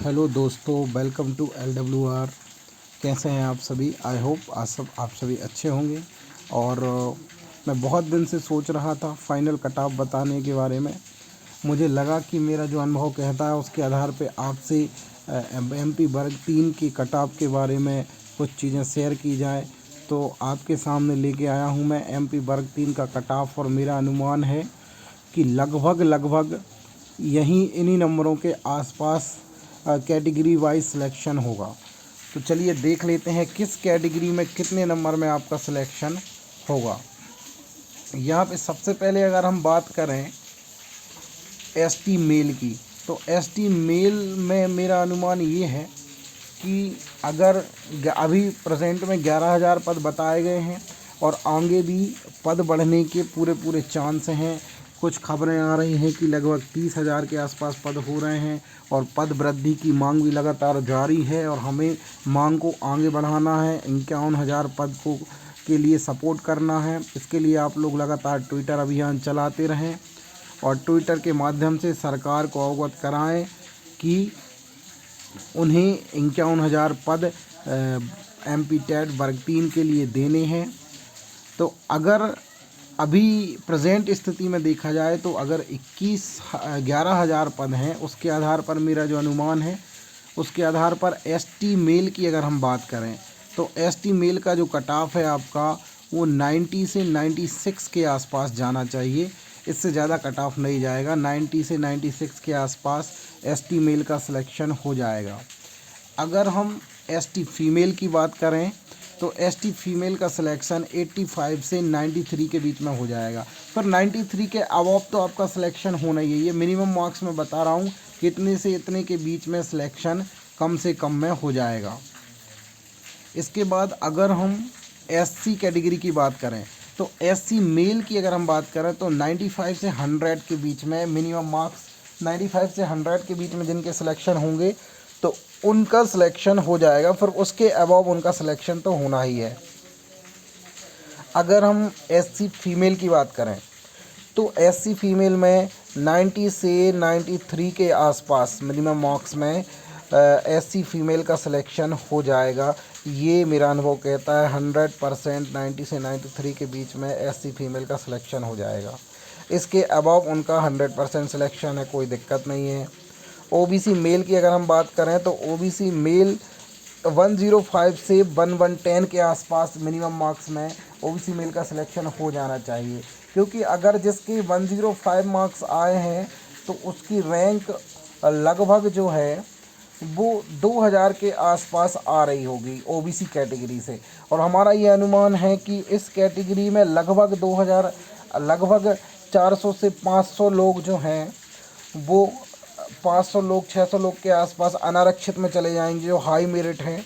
Hello दोस्तों, welcome to LWR। कैसे हैं आप सभी? आई होप आप सभी अच्छे होंगे। और मैं बहुत दिन से सोच रहा था फाइनल कट ऑफ बताने के बारे में। मुझे लगा कि मेरा जो अनुभव कहता है उसके आधार पे आपसे MP वर्ग 3 की कट ऑफ के बारे में कुछ चीज़ें शेयर की जाए। तो आपके सामने लेके आया हूँ मैं MP वर्ग 3 का कट ऑफ, और मेरा अनुमान है कि लगभग यहीं इन्हीं नंबरों के आसपास कैटेगरी वाइज सिलेक्शन होगा। तो चलिए देख लेते हैं किस कैटेगरी में कितने नंबर में आपका सिलेक्शन होगा। यहाँ पे सबसे पहले अगर हम बात करें ST मेल की, तो ST मेल में मेरा अनुमान ये है कि अगर अभी प्रेजेंट में 11,000 पद बताए गए हैं और आगे भी पद बढ़ने के पूरे चांस हैं। कुछ खबरें आ रही हैं कि लगभग 30,000 के आसपास पद हो रहे हैं और पद वृद्धि की मांग भी लगातार जारी है, और हमें मांग को आगे बढ़ाना है। 51,000 पद को के लिए सपोर्ट करना है। इसके लिए आप लोग लगातार ट्विटर अभियान चलाते रहें और ट्विटर के माध्यम से सरकार को अवगत कराएं कि उन्हें 51,000 पद MP टेट वर्ग 3 के लिए देने हैं। तो अगर अभी प्रेजेंट स्थिति में देखा जाए तो अगर 11,000 पद हैं, उसके आधार पर मेरा जो अनुमान है, उसके आधार पर ST मेल की अगर हम बात करें तो ST मेल का जो कट ऑफ है आपका वो 90 से 96 के आसपास जाना चाहिए। इससे ज़्यादा कट ऑफ नहीं जाएगा। 90 से 96 के आसपास ST मेल का सिलेक्शन हो जाएगा। अगर हम ST फीमेल की बात करें तो ST फीमेल का सिलेक्शन 85 से 93 के बीच में हो जाएगा। पर 93 के अबव तो आपका सिलेक्शन होना ही है। ये मिनिमम मार्क्स में बता रहा हूँ कि इतने से इतने के बीच में सिलेक्शन कम से कम में हो जाएगा। इसके बाद अगर हम SC कैटेगरी की बात करें तो SC मेल की अगर हम बात करें तो 95 से 100 के बीच में मिनिमम मार्क्स, 95 से 100 के बीच में जिनके सिलेक्शन होंगे तो उनका सिलेक्शन हो जाएगा। फिर उसके अबव उनका सिलेक्शन तो होना ही है। अगर हम SC फीमेल की बात करें तो SC फीमेल में 90 से 93 के आसपास मिनिमम मार्क्स में SC फीमेल का सिलेक्शन हो जाएगा। ये मेरा अनुभव कहता है 100% 90 से 93 के बीच में SC फीमेल का सिलेक्शन हो जाएगा। इसके अबव उनका 100% सिलेक्शन है, कोई दिक्कत नहीं है। OBC मेल की अगर हम बात करें तो OBC मेल 105 से 1110 के आसपास मिनिमम मार्क्स में OBC मेल का सिलेक्शन हो जाना चाहिए, क्योंकि अगर जिसके 105 मार्क्स आए हैं तो उसकी रैंक लगभग जो है वो 2000 के आसपास आ रही होगी OBC कैटेगरी से। और हमारा ये अनुमान है कि इस कैटेगरी में लगभग 400 से 500 लोग जो हैं वो 500 लोग 600 लोग के आसपास अनारक्षित में चले जाएंगे। जो हाई मेरिट हैं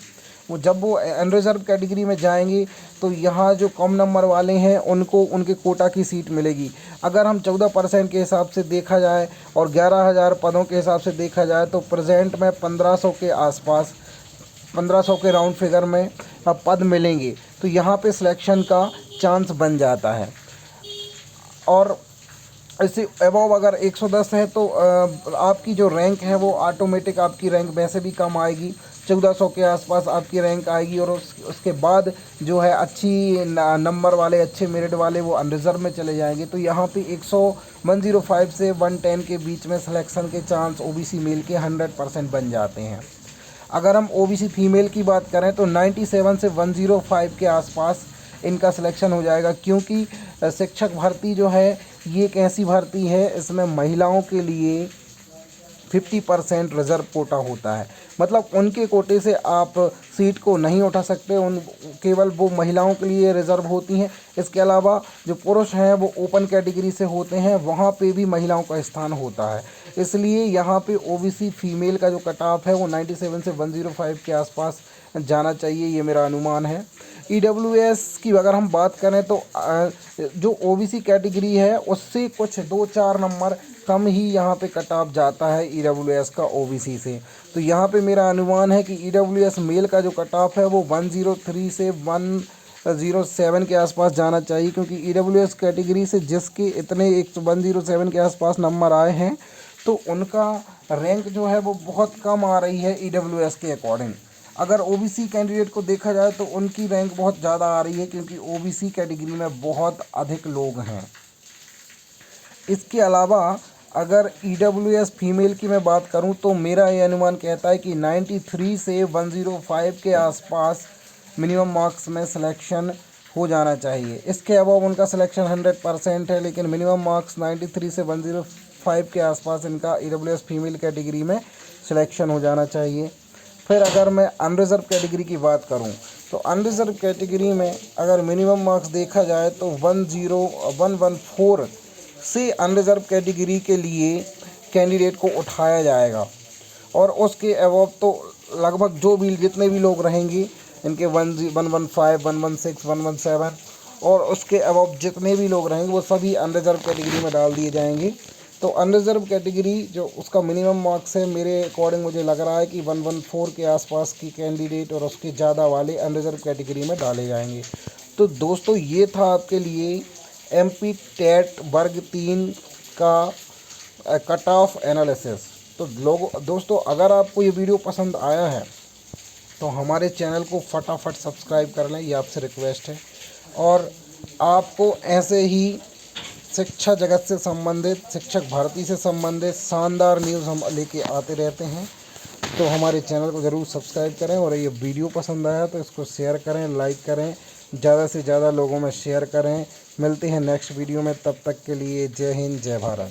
वो जब वो अनरिजर्व कैटेगरी में जाएंगे तो यहाँ जो कम नंबर वाले हैं उनको उनके कोटा की सीट मिलेगी। अगर हम 14% के हिसाब से देखा जाए और 11,000 पदों के हिसाब से देखा जाए तो प्रेजेंट में 1500 के आसपास, 1500 के राउंड फिगर में पद मिलेंगे। तो यहाँ पे सिलेक्शन का चांस बन जाता है। और इससे अबव अगर 110 है तो आपकी जो रैंक है वो ऑटोमेटिक आपकी रैंक वैसे भी कम आएगी, 1400 के आसपास आपकी रैंक आएगी। और उसके बाद जो है अच्छी नंबर वाले, अच्छे मेरिट वाले वो अनरिजर्व में चले जाएंगे। तो यहाँ पे 105 से 110 के बीच में सिलेक्शन के चांस OBC मेल के 100% बन जाते हैं। अगर हम OBC फीमेल की बात करें तो 97 से 105 के आसपास इनका सिलेक्शन हो जाएगा, क्योंकि शिक्षक भर्ती जो है ये एक ऐसी भर्ती है, इसमें महिलाओं के लिए 50% रिजर्व कोटा होता है। मतलब उनके कोटे से आप सीट को नहीं उठा सकते, उन केवल वो महिलाओं के लिए रिजर्व होती हैं। इसके अलावा जो पुरुष हैं वो ओपन कैटेगरी से होते हैं, वहाँ पे भी महिलाओं का स्थान होता है। इसलिए यहाँ पे OBC फीमेल का जो कट ऑफ है वो 97 से 105 के आसपास जाना चाहिए, ये मेरा अनुमान है। EWS की अगर हम बात करें तो जो OBC कैटेगरी है उससे कुछ 2-4 नंबर कम ही यहाँ पे कट ऑफ जाता है EWS का OBC से। तो यहाँ पे मेरा अनुमान है कि EWS मेल का जो कट ऑफ है वो 103 से 107 के आसपास जाना चाहिए, क्योंकि EWS कैटेगरी से जिसके इतने 107 के आसपास नंबर आए हैं तो उनका रैंक जो है वो बहुत कम आ रही है EWS के अकॉर्डिंग। अगर OBC कैंडिडेट को देखा जाए तो उनकी रैंक बहुत ज़्यादा आ रही है, क्योंकि OBC कैटेगरी में बहुत अधिक लोग हैं। इसके अलावा अगर EWS फीमेल की मैं बात करूं तो मेरा ये अनुमान कहता है कि 93 से 105 के आसपास मिनिमम मार्क्स में सिलेक्शन हो जाना चाहिए। इसके अलावा उनका सिलेक्शन 100% है, लेकिन मिनिमम मार्क्स 93 से 105 के आसपास इनका EWS फीमेल कैटेगरी में सिलेक्शन हो जाना चाहिए। फिर अगर मैं अनरिजर्व कैटेगरी की बात करूं तो अनरिजर्व कैटेगरी में अगर मिनिमम मार्क्स देखा जाए तो 10114 से अनरिजर्व कैटेगरी के लिए कैंडिडेट को उठाया जाएगा, और उसके अबव तो लगभग जो भी जितने भी लोग रहेंगे इनके 115, 116, 117 और उसके अबव जितने भी लोग रहेंगे वो सभी अनरिजर्व कैटेगरी में डाल दिए जाएंगे। तो अनरिजर्व कैटेगरी जो उसका मिनिमम मार्क्स है, मेरे अकॉर्डिंग मुझे लग रहा है कि 114 के आसपास की कैंडिडेट और उसके ज़्यादा वाले अनरिजर्व कैटेगरी में डाले जाएंगे। तो दोस्तों ये था आपके लिए MP टेट वर्ग 3 का कट ऑफ एनालिसिस। तो दोस्तों अगर आपको ये वीडियो पसंद आया है तो हमारे चैनल को फटाफट सब्सक्राइब कर लें, ये आपसे रिक्वेस्ट है। और आपको ऐसे ही शिक्षा जगत से संबंधित, शिक्षक भर्ती से संबंधित शानदार न्यूज़ हम लेके आते रहते हैं। तो हमारे चैनल को ज़रूर सब्सक्राइब करें, और ये वीडियो पसंद आया तो इसको शेयर करें, लाइक करें, ज़्यादा से ज़्यादा लोगों में शेयर करें। मिलते हैं नेक्स्ट वीडियो में, तब तक के लिए जय हिंद, जय भारत।